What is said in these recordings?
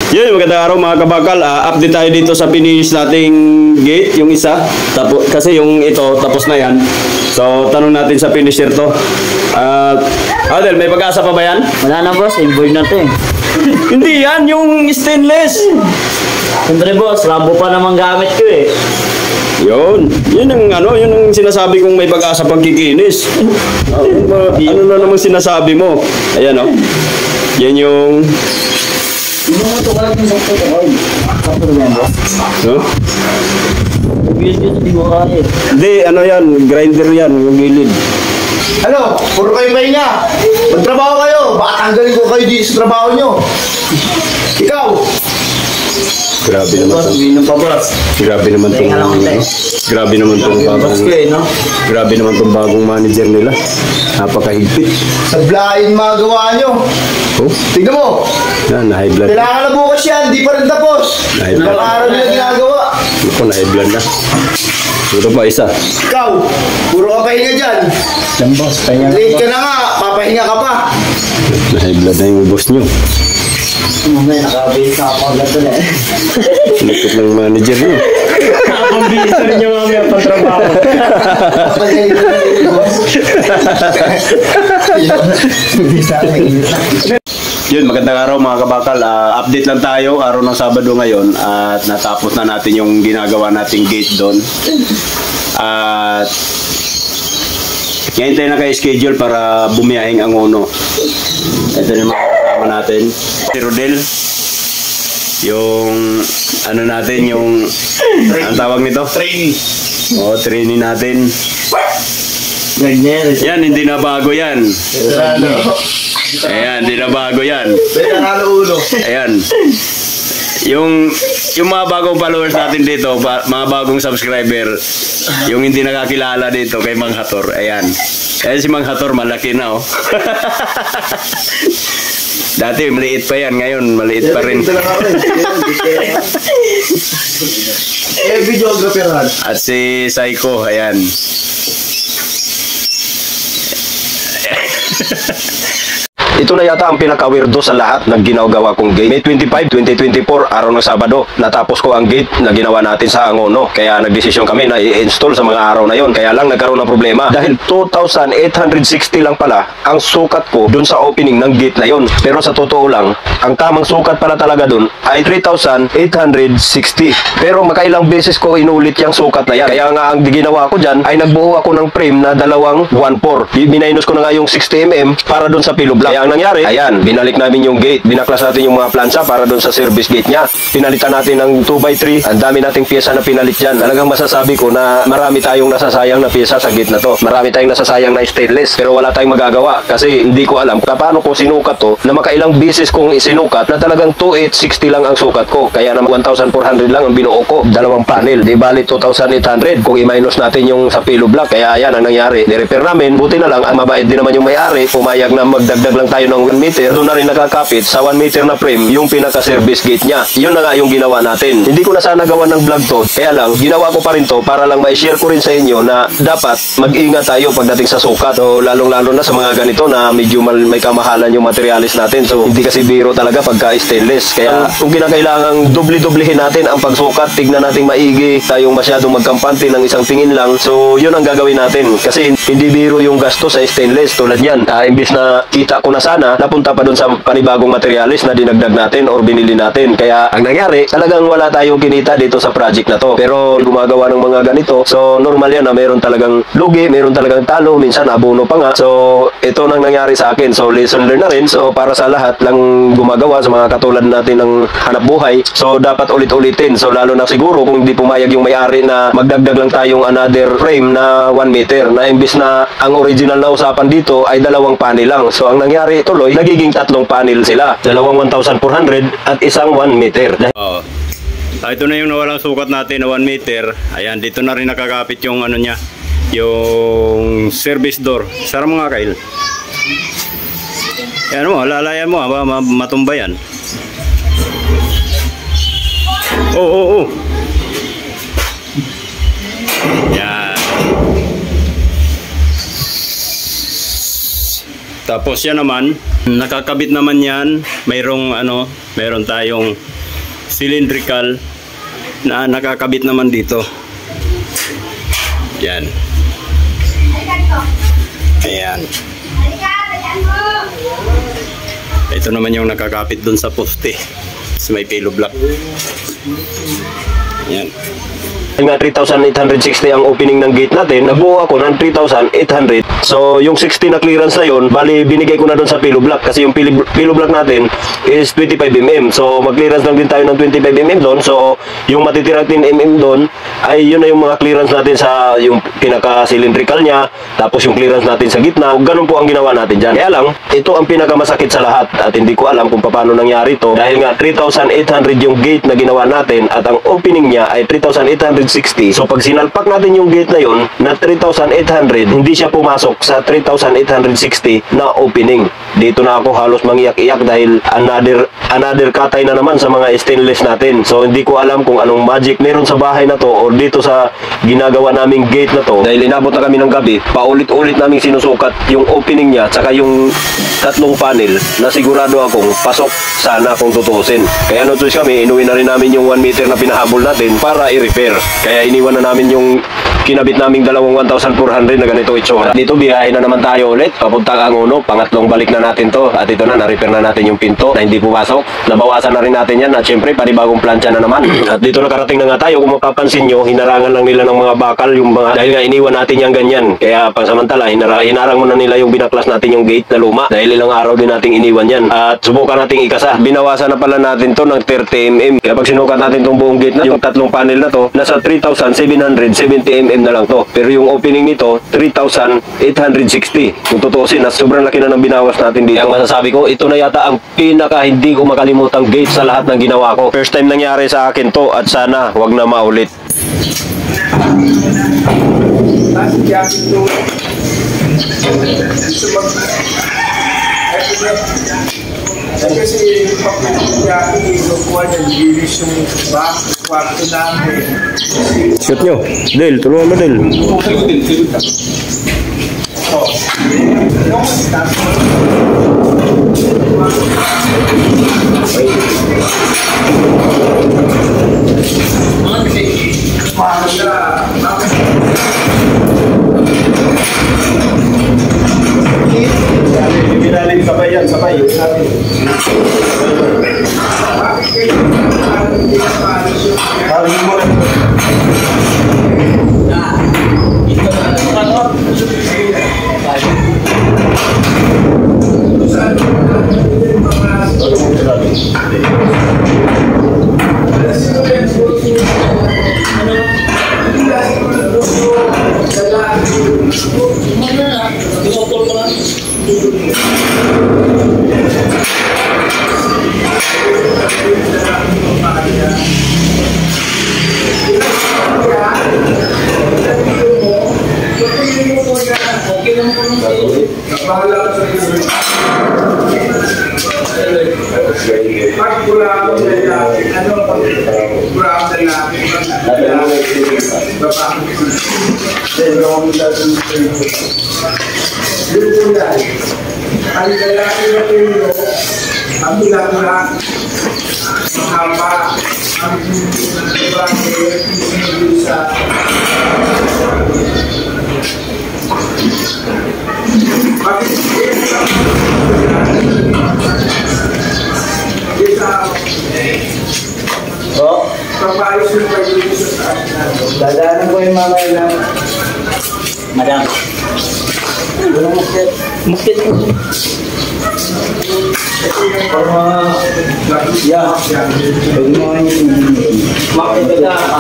Yun, magandang araw mga kabakal. Update tayo dito sa finish nating gate, yung isa. Tapos, kasi yung ito, tapos na yan. So, tanong natin sa finisher to. Adel, may pag-asa pa ba yan? Wala na boss, inboard na to eh. Hindi yan, yung stainless. Siyempre boss, rabo pa naman gamit ko eh. Yun ang yun ang sinasabi kong may pag-asa pagkikinis. Ano na namang sinasabi mo? Ayan o. Yan yung... Huh? Hindi, ano yan, grinder yan, yung gilid. Ano? Puro kayo pahinga. Magtrabaho kayo. Baka tanggalin ko kayo dito sa trabaho nyo. Ikaw. Grabe naman boss, to. uminom pa boss. Grabe naman tong Grabe naman tong bagong Grabe naman tong bagong manager nila. Napakahigpit. Sablahin mga gawa nyo. Oh, Tignan mo. yan, na-high blood. Kailangan na bukas yan. Di pa rin tapos. Na-high blood. Ilang araw nila ginagawa. Ako, na-high blood na. Ito pa isa. Ikaw. Puro ka pahinga dyan. Yan boss, pahinga Late ka na nga. Papahinga ka pa. Na-high blood na yung boss nyo. Mamaya, nakabase na ako agad doon eh. Likot ng manager nyo. Nakabase na rin yung mamaya pang-trabaho. Papahinga ka na boss. Hindi sa akin. Yun, magandang araw mga kabakal. Update lang tayo, araw ng Sabado ngayon. At natapos na natin yung ginagawa nating gate doon. At ngayon tayo naka-schedule para bumiyahing ang uno. Ito na yung mga kasama natin. Si Rodel. Yung ano natin, yung ang tawag nito? Training. Oo, trainee natin. Ganyan. Yan, hindi na bago yan. Ayan, hindi na bago yan. Veterano ulo. Ayan. Yung mga bagong followers natin dito, mga bagong subscriber, yung hindi nakakilala dito kay Mang Hator. Ayan. Ayan si Mang Hator, malaki na oh. Dati maliit pa yan, ngayon maliit pa rin. Videographer. At si Psycho, ayan. Ito na yata ang pinaka-weirdo sa lahat ng ginagawa kong gate. May 25, 2024, araw ng Sabado, natapos ko ang gate na ginawa natin sa Angono. Kaya nagdesisyon kami na i-install sa mga araw na yon. Kaya lang nagkaroon ng problema. Dahil 2,860 lang pala ang sukat ko dun sa opening ng gate na yon. Pero sa totoo lang, ang tamang sukat pala talaga dun ay 3,860. Pero makailang beses ko inulit yung sukat na yan. Kaya nga ang ginawa ko dyan ay nagbuo ako ng frame na dalawang 1/4. Minus ko na nga yung 60mm para dun sa pillow block. Kaya ang nangyari, ayan, binalik namin yung gate. Binaklas natin yung mga plansa para dun sa service gate niya. Pinalitan natin ng 2x3. Ang dami nating pyesa na pinalit dyan. Talagang masasabi ko na marami tayong nasasayang na pyesa sa gate na to. Marami tayong nasasayang na stainless. Pero wala tayong magagawa kasi hindi ko alam paano ko sinukat to na makailang beses kong isinukat na talagang 2,860 lang ang sukat ko. Kaya naman 1,400 lang ang binuo ko. Dalawang panel. Di bali 2,800 kung i-minus natin yung sa pillow block. Kaya ayan ang nangyari. Ni-repair namin. Buti na lang, ang mabait din naman yung may-ari. Pumayag na magdagdag lang tayo ng 1 meter, doon na rin nakakapit sa 1 meter na frame yung pinaka-service gate niya. Yun na nga yung ginawa natin. Hindi ko na sana gawa ng vlog to, kaya lang, ginawa ko pa rin to para lang ma-share ko rin sa inyo na dapat mag-ingat tayo pagdating sa sukat. So, lalong-lalo na sa mga ganito na medyo may kamahalan yung materialis natin. So, hindi kasi biro talaga pagka stainless. Kaya, kung kinakailangang dubli-dublihin natin ang pagsukat, tignan natin maigi, tayong masyadong magkampante ng isang tingin lang. So, yun ang gagawin natin. Kasi, hindi biro yung gasto sa stainless tulad yan. Imbis na kita ko na sana, napunta pa dun sa panibagong materialis na dinagdag natin or binili natin. Kaya ang nangyari, talagang wala tayong kinita dito sa project na to. Pero gumagawa ng mga ganito, so normal yan na meron talagang lugi, meron talagang talo, minsan abono pa nga. So ito nang nangyari sa akin. So lesson learned na rin. So para sa lahat lang gumagawa sa mga katulad natin ng hanap buhay, so dapat ulit-ulitin. So lalo na siguro kung hindi pumayag yung may-ari na magdagdag lang tayong another frame na 1 meter na imbis na ang original na usapan dito ay dalawang panel lang. So ang nangyari tuloy, nagiging 3 panel sila. Dalawang 1,400 at isang 1 meter. Ito na yung nawalang sukat natin na 1 meter. Ayan, dito na rin nakakapit yung ano niya, yung service door. Sara mo nga, Kyle. Ayan mo, lalayan mo, matumba yan. Oo. Yan. Tapos yan naman, nakakabit naman yan. Mayroon tayong cylindrical na nakakabit naman dito. Yan. Ayan. Ito naman yung nakakapit dun sa poste. So may pillow block. Yan. Nga 3,860 ang opening ng gate natin, nabuo ako ng 3,800. So yung 60 na clearance na yun, bali binigay ko na doon sa pillow block kasi yung pillow block natin is 25mm. So mag-clearance lang din tayo ng 25mm doon. So yung matitirang 10mm doon ay yun na yung mga clearance natin sa yung pinaka-cylindrical niya, tapos yung clearance natin sa gitna. Ganun po ang ginawa natin dyan. Kaya lang, ito ang pinakamasakit sa lahat at hindi ko alam kung paano nangyari ito dahil nga 3,800 yung gate na ginawa natin at ang opening niya ay 3,860. So pag sinalpak natin yung gate na yun na 3,800, hindi siya pumasok sa 3,860 na opening. Dito na ako halos mangiyak-iyak dahil another katay na naman sa mga stainless natin. So hindi ko alam kung anong magic meron sa bahay na to or dito sa ginagawa naming gate na to. Dahil inabot na kami ng gabi, paulit-ulit naming sinusukat yung opening niya tsaka yung tatlong panel na sigurado akong pasok sana kung tutusin. Kaya notos kami, inuwi na rin namin yung 1 meter na pinahabol natin para i-repair. Kaya iniwan na namin yung kinabit naming dalawang 1,400 na ganito itsura. Dito biyahe na naman tayo ulit papuntang Angono. Pangatlong balik na natin to at ito na-repair na natin yung pinto na hindi pumasok. Nabawasan na rin natin yan at syempre panibagong plancha na naman. At dito nakarating na nga tayo. Kung mapapansin nyo, hinarangan lang nila ng mga bakal yung mga dahil nga iniwan natin yung ganyan. Kaya pansamantala hinarang muna nila yung binaklas natin yung gate na luma dahil ilang araw din nating iniwan yan. At subukan nating ikasa. Binawasan na pala natin to ng 30mm. Kaya pag sinukat natin tong buong gate na yung tatlong panel na to, nasa 3,770mm na lang to. Pero yung opening nito 3,860. Kung tutusin, sobrang laki na ng binawas natin dito. Ang masasabi ko, ito na yata ang pinaka hindi ko makalimutang gate sa lahat ng ginawa ko. First time nangyari sa akin to at sana wag na maulit. Kasi pag-iyakin kinukuha niya, linis yung kwarto namin. Shoot nyo. Del, tulungan mo Del. Binaling sabay yan, sabay. Parang mo lang. Ang lalaki na pinyo, ang bilang-bilang, haba, ang bakit, sa papaayos yung pag-ibig sa taas. Dadaanan ko yung mga ilang. Madam. Walang muskit. Muskit po. Yeah. Good morning. Makita ka.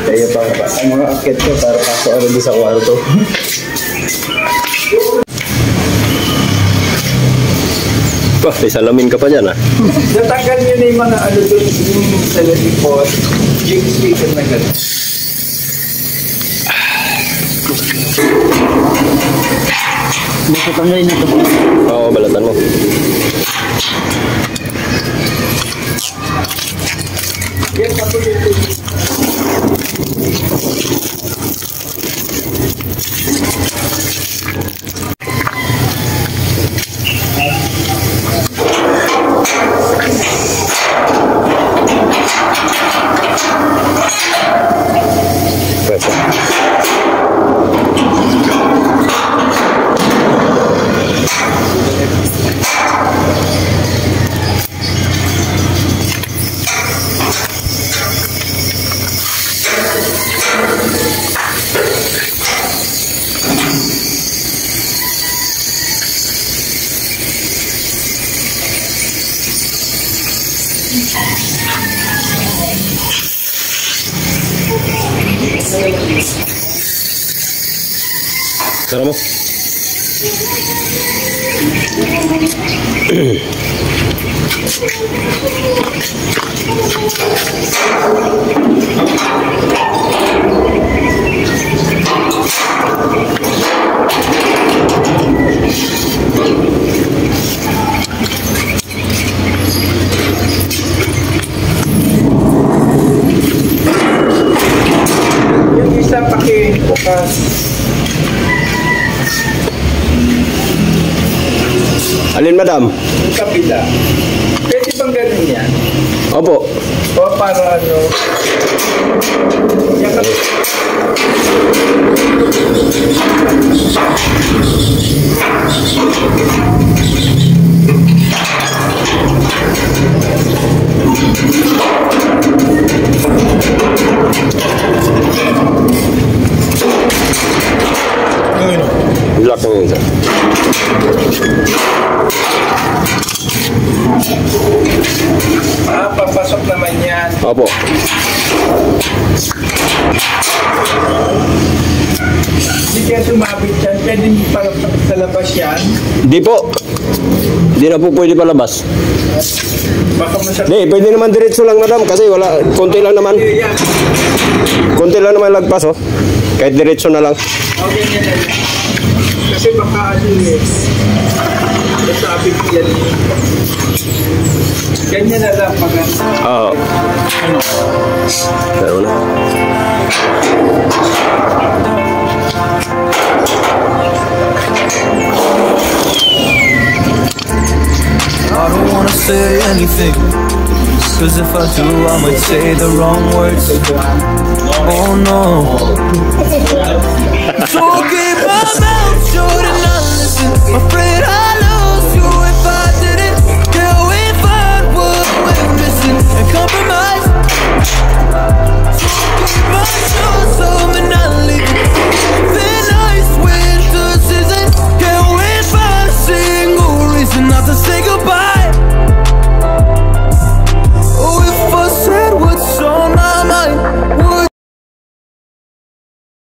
Kaya pa ang mga akit ko para pasok ako sa kwarto. Wah, may salamin ka pa dyan ah. Natanggal nyo na yung mga ano doon yung sa report, yung speaker na gano'n. Masatanggalin na ito po. Oo, balatan mo. Yan, tapos ito. Tara mo. Yung isa pakibukas. Alin, madam? Yung kapila. Pwede bang ganun yan? Opo. O para ano? Yan ka- Lock mo yun, sir. Papasok naman yan. Opo. Hindi kaya sumabit yan. Pwede para sa labas yan. Di po. Di na po pwede palabas. Baka masarap. Di, pwede naman diretso lang, madam, kasi wala, konti lang naman. Yan. Konti lang naman lagpas, oh. Kahit diretso na lang. Okay, yan. Kasi baka ano eh. Nasabit yan. Ganyan na lang pag Oo. Pero na. I don't wanna say anything, cause if I do I might say the wrong words. Oh no. So keep my mouth shut and not listen. Afraid I lose you if I didn't. Can we find what we're missing and compromise? So keep my shoes on and not leaving. Thin ice winter season. Can we find a single reason not to say goodbye?